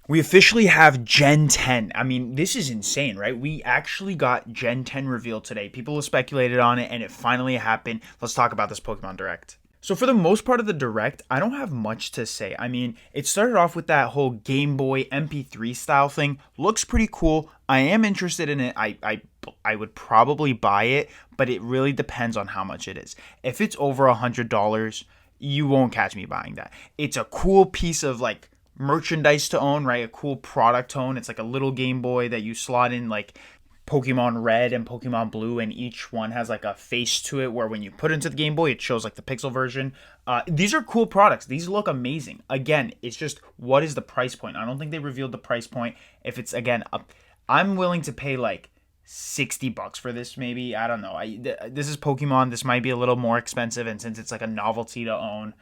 We officially have Gen 10. I mean, this is insane, right? We actually got Gen 10 revealed today. People have speculated on it, and it finally happened. Let's talk about this Pokemon Direct. So, for the most part of the Direct, I don't have much to say. I mean, it started off with that whole Game Boy MP3 style thing. Looks pretty cool. I am interested in it. I would probably buy it, but it really depends on how much it is. If it's over $100, you won't catch me buying that. It's a cool piece of like merchandise to own, right? A cool product to own. It's like a little Game Boy that you slot in like Pokemon Red and Pokemon Blue, and each one has like a face to it where when you put it into the Game Boy, it shows like the pixel version. These are cool products. These look amazing. Again, it's just what is the price point? I don't think they revealed the price point. If it's again up, I'm willing to pay like $60 for this, maybe. I don't know. This is Pokemon. This might be a little more expensive, and since it's like a novelty to own,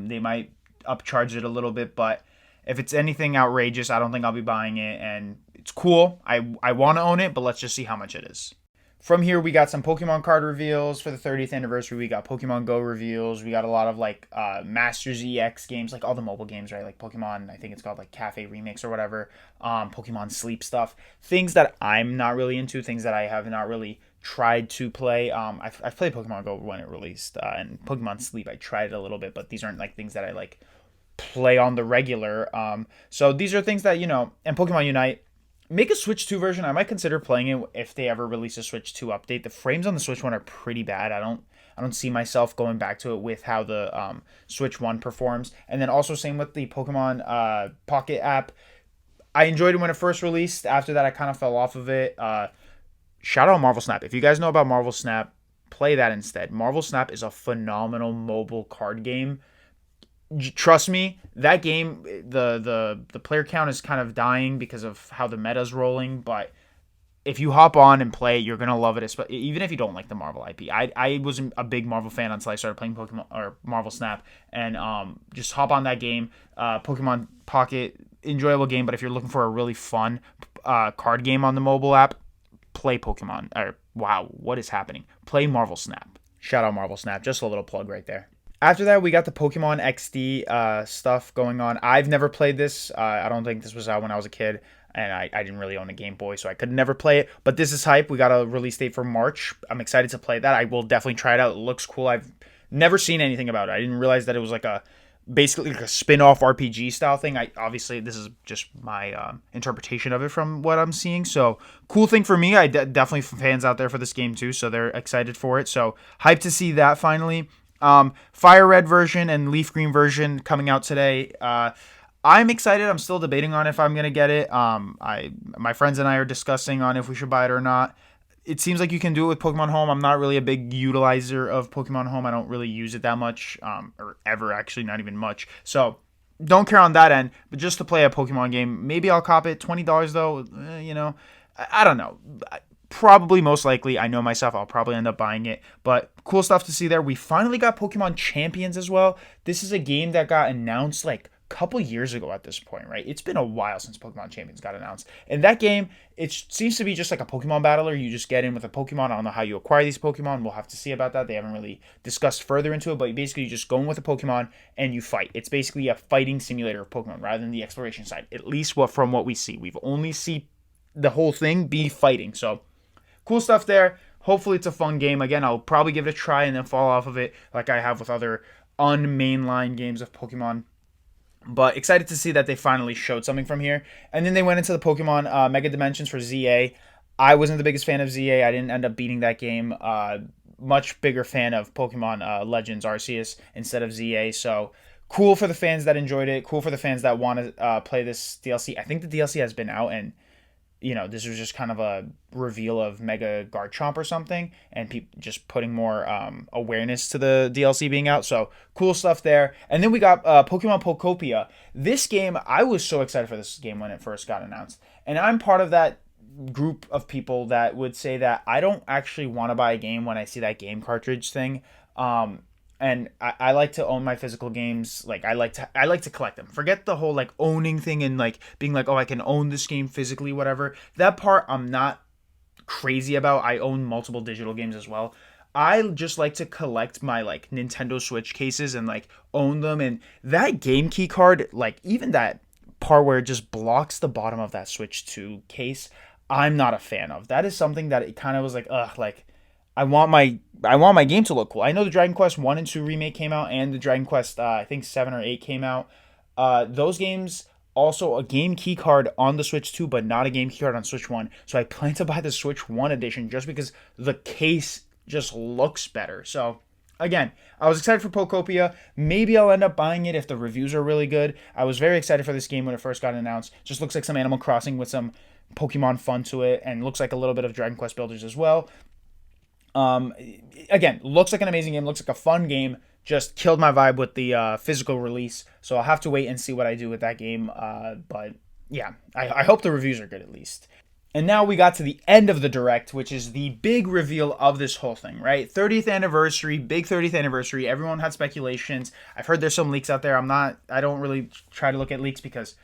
they might upcharge it a little bit, but if it's anything outrageous, I don't think I'll be buying it. And it's cool. I want to own it, but let's just see how much it is. From here, we got some Pokemon card reveals for the 30th anniversary. We got Pokemon Go reveals. We got a lot of like Masters EX games, like all the mobile games, right? Like Pokemon, I think it's called like Cafe Remix or whatever. Pokemon Sleep stuff. Things that I'm not really into, things that I have not really tried to play. I've played Pokemon Go when it released, and Pokemon Sleep, I tried it a little bit, but these aren't like things that I like play on the regular. So these are things that, and Pokemon Unite. Make a Switch 2 version. I might consider playing it if they ever release a Switch 2 update. The frames on the Switch 1 are pretty bad. I don't see myself going back to it with how the Switch 1 performs. And then also same with the Pokemon Pocket app. I enjoyed it when it first released. After that, I kind of fell off of it. Shout out Marvel Snap. If you guys know about Marvel Snap, play that instead. Marvel Snap is a phenomenal mobile card game. Trust me, that game, the player count is kind of dying because of how the meta's rolling, but if you hop on and play, you're gonna love it. Even if you don't like the Marvel IP, I wasn't a big Marvel fan until I started playing Pokemon or Marvel Snap, and just hop on that game. Pokemon Pocket, enjoyable game, but if you're looking for a really fun card game on the mobile app, play Pokemon. Or wow, what is happening? Play Marvel Snap. Shout out Marvel Snap. Just a little plug right there. After that, we got the Pokemon XD stuff going on. I've never played this. I don't think this was out when I was a kid, and I didn't really own a Game Boy, so I could never play it. But this is hype. We got a release date for March. I'm excited to play that. I will definitely try it out. It looks cool. I've never seen anything about it. I didn't realize that it was like basically like a spin-off RPG style thing. Obviously, this is just my interpretation of it from what I'm seeing. So cool thing for me. Definitely fans out there for this game too, so they're excited for it. So hyped to see that finally. Fire Red version and Leaf Green version coming out today. I'm excited. I'm still debating on if I'm gonna get it. My friends and I are discussing on if we should buy it or not. It seems like you can do it with Pokemon Home. I'm not really a big utilizer of Pokemon Home. I don't really use it that much, or ever actually, not even much. So don't care on that end. But just to play a Pokemon game, maybe I'll cop it. $20 though, I don't know. Probably, most likely, I know myself, I'll probably end up buying it. But cool stuff to see there. We finally got Pokemon Champions as well. This is a game that got announced like a couple years ago at this point, right? It's been a while since Pokemon Champions got announced. And that game, it seems to be just like a Pokemon battler. You just get in with a Pokemon. I don't know how you acquire these Pokemon. We'll have to see about that. They haven't really discussed further into it. But basically, you just go in with a Pokemon and you fight. It's basically a fighting simulator of Pokemon rather than the exploration side. At least from what we see. We've only seen the whole thing be fighting. So cool stuff there. Hopefully it's a fun game. Again, I'll probably give it a try and then fall off of it like I have with other unmainline games of Pokemon. But excited to see that they finally showed something from here. And then they went into the Pokemon Mega Dimensions for ZA. I wasn't the biggest fan of ZA. I didn't end up beating that game. Much bigger fan of Pokemon Legends Arceus instead of ZA. So cool for the fans that enjoyed it. Cool for the fans that want to play this DLC. I think the DLC has been out, and this was just kind of a reveal of Mega Garchomp or something, and just putting more awareness to the DLC being out. So cool stuff there. And then we got Pokemon Pokopia. This game, I was so excited for this game when it first got announced. And I'm part of that group of people that would say that I don't actually want to buy a game when I see that game cartridge thing. And I like to own my physical games. Like I like to collect them. Forget the whole like owning thing and like being like, oh, I can own this game physically, whatever. That part I'm not crazy about. I own multiple digital games as well. I just like to collect my like Nintendo Switch cases and like own them. And that game key card, like even that part where it just blocks the bottom of that Switch 2 case, I'm not a fan of. That is something that it kind of was like, ugh, like I want my game to look cool. I know the Dragon Quest 1 and 2 remake came out, and the Dragon Quest I think 7 or 8 came out. Those games also a game key card on the Switch 2, but not a game key card on Switch 1. So I plan to buy the Switch 1 edition just because the case just looks better. So again, I was excited for Pokopia. Maybe I'll end up buying it if the reviews are really good. I was very excited for this game when it first got announced. Just looks like some Animal Crossing with some Pokemon fun to it, and looks like a little bit of Dragon Quest Builders as well. Again, looks like an amazing game. Looks like a fun game. Just killed my vibe with the physical release. So I'll have to wait and see what I do with that game. But yeah, I hope the reviews are good at least. And now we got to the end of the Direct, which is the big reveal of this whole thing, right? 30th anniversary, big 30th anniversary. Everyone had speculations. I've heard there's some leaks out there. I don't really try to look at leaks because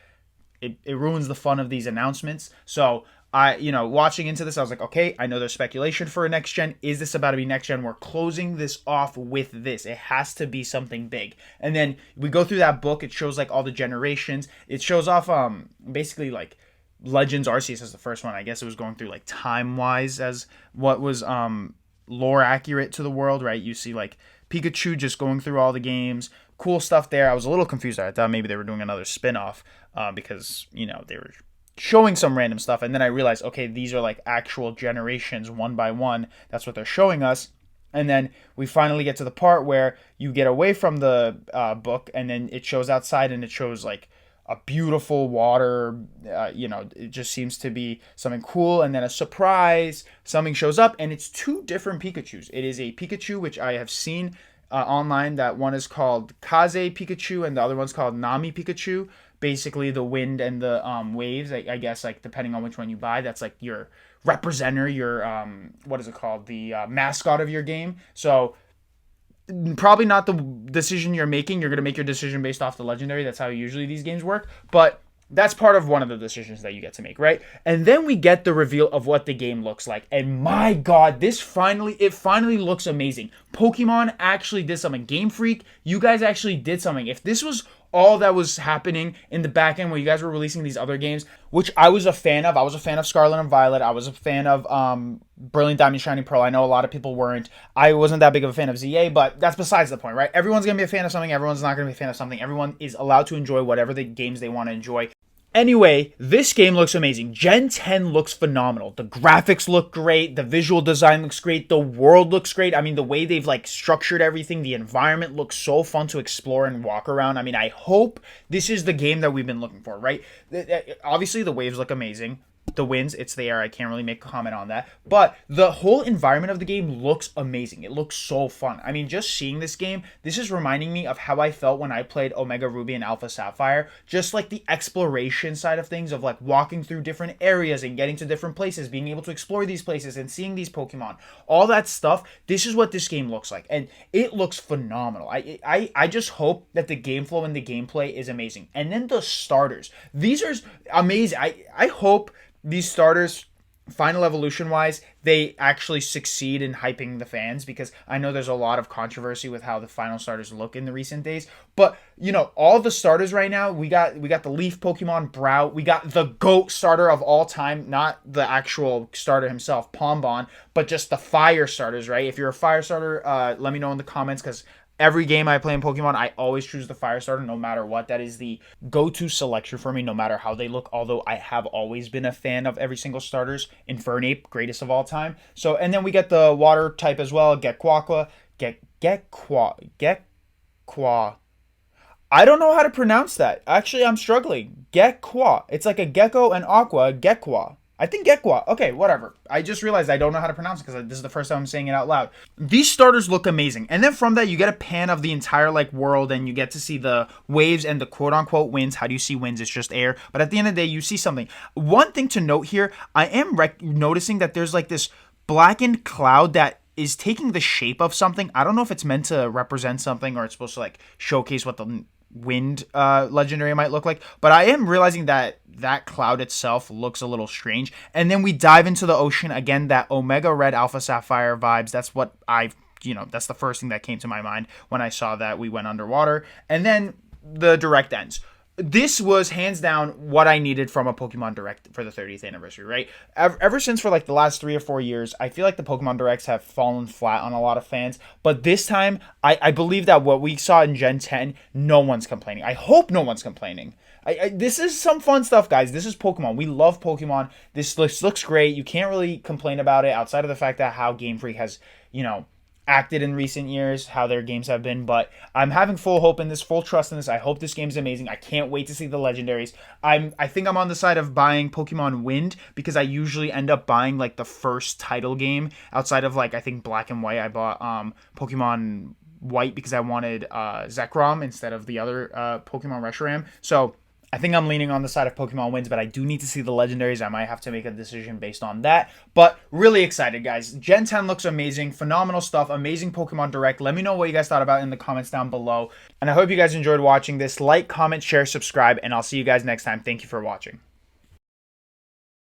it ruins the fun of these announcements. So watching into this, I was like, okay, I know there's speculation for a next gen. Is this about to be next gen? We're closing this off with this. It has to be something big. And then we go through that book. It shows like all the generations. It shows off basically like Legends Arceus is the first one. I guess it was going through like time wise as what was lore accurate to the world, right? You see like Pikachu just going through all the games. Cool stuff there. I was a little confused. I thought maybe they were doing another spin-off because, they were showing some random stuff. And then I realized, okay, these are like actual generations one by one. That's what they're showing us. And then we finally get to the part where you get away from the book, and then it shows outside, and it shows like a beautiful water. It just seems to be something cool. And then a surprise, something shows up, and it's two different Pikachus. It is a Pikachu, which I have seen online, that one is called Kaze Pikachu and the other one's called Nami Pikachu. Basically the wind and the waves, I guess, like depending on which one you buy, that's like your representer, your what is it called, the mascot of your game. So probably not the decision you're making. You're going to make your decision based off the legendary. That's how usually these games work, but that's part of one of the decisions that you get to make, right? And then we get the reveal of what the game looks like. And my God, it finally looks amazing. Pokemon actually did something. Game Freak, you guys actually did something. If this was all that was happening in the back end where you guys were releasing these other games, which I was a fan of. I was a fan of Scarlet and Violet. I was a fan of Brilliant Diamond Shining Pearl. I know a lot of people weren't. I wasn't that big of a fan of ZA, but that's besides the point, right? Everyone's going to be a fan of something. Everyone's not going to be a fan of something. Everyone is allowed to enjoy whatever the games they want to enjoy. Anyway, this game looks amazing. Gen 10 looks phenomenal. The graphics look great. The visual design looks great. The world looks great. I mean, the way they've like structured everything, the environment looks so fun to explore and walk around. I mean, I hope this is the game that we've been looking for, right? Obviously, the waves look amazing. The winds, it's there. I can't really make a comment on that. But the whole environment of the game looks amazing. It looks so fun. I mean, just seeing this game, this is reminding me of how I felt when I played Omega Ruby and Alpha Sapphire. Just like the exploration side of things, of like walking through different areas and getting to different places, being able to explore these places and seeing these Pokemon. All that stuff, this is what this game looks like. And it looks phenomenal. I just hope that the game flow and the gameplay is amazing. And then the starters. These are amazing. I hope these starters, final evolution wise, they actually succeed in hyping the fans, because I know there's a lot of controversy with how the final starters look in the recent days. But all the starters right now, we got the Leaf Pokemon Brow, we got the GOAT starter of all time, not the actual starter himself, Pombon, but just the fire starters, right? If you're a fire starter, let me know in the comments, because every game I play in Pokemon, I always choose the fire starter no matter what. That is the go-to selection for me, no matter how they look. Although I have always been a fan of every single starters. Infernape, greatest of all time. So, and then we get the water type as well. Gekwa. I don't know how to pronounce that. Actually, I'm struggling. Gekwa. It's like a gecko and aqua. Gekwa. I think Gekwa. Okay, whatever. I just realized I don't know how to pronounce it because this is the first time I'm saying it out loud. These starters look amazing. And then from that, you get a pan of the entire world, and you get to see the waves and the quote-unquote winds. How do you see winds? It's just air. But at the end of the day, you see something. One thing to note here, I am noticing that there's this blackened cloud that is taking the shape of something. I don't know if it's meant to represent something or it's supposed to showcase what the wind legendary might look like, but I am realizing that cloud itself looks a little strange. And then we dive into the ocean again, that Omega Red Alpha Sapphire vibes. That's what that's the first thing that came to my mind when I saw that we went underwater. And then the direct ends. this was hands down what I needed from a Pokemon Direct for the 30th anniversary, right? Ever since for like the last 3 or 4 years, I feel like the Pokemon Directs have fallen flat on a lot of fans. But this time, I believe that what we saw in Gen 10, no one's complaining. I hope no one's complaining. This is some fun stuff, guys. This is Pokemon. We love Pokemon. This looks great. You can't really complain about it outside of the fact that how Game Freak has, acted in recent years, how their games have been. But I'm having full hope in this, full trust in this. I hope this game's amazing. I can't wait to see the legendaries. I think I'm on the side of buying Pokemon Wind because I usually end up buying like the first title game outside of like I think Black and White. I bought Pokemon White because I wanted Zekrom instead of the other Pokemon Reshiram. So I think I'm leaning on the side of Pokemon Wins, but I do need to see the legendaries. I might have to make a decision based on that. But really excited, guys. Gen 10 looks amazing. Phenomenal stuff. Amazing Pokemon Direct. Let me know what you guys thought about it in the comments down below. And I hope you guys enjoyed watching this. Like, comment, share, subscribe, and I'll see you guys next time. Thank you for watching.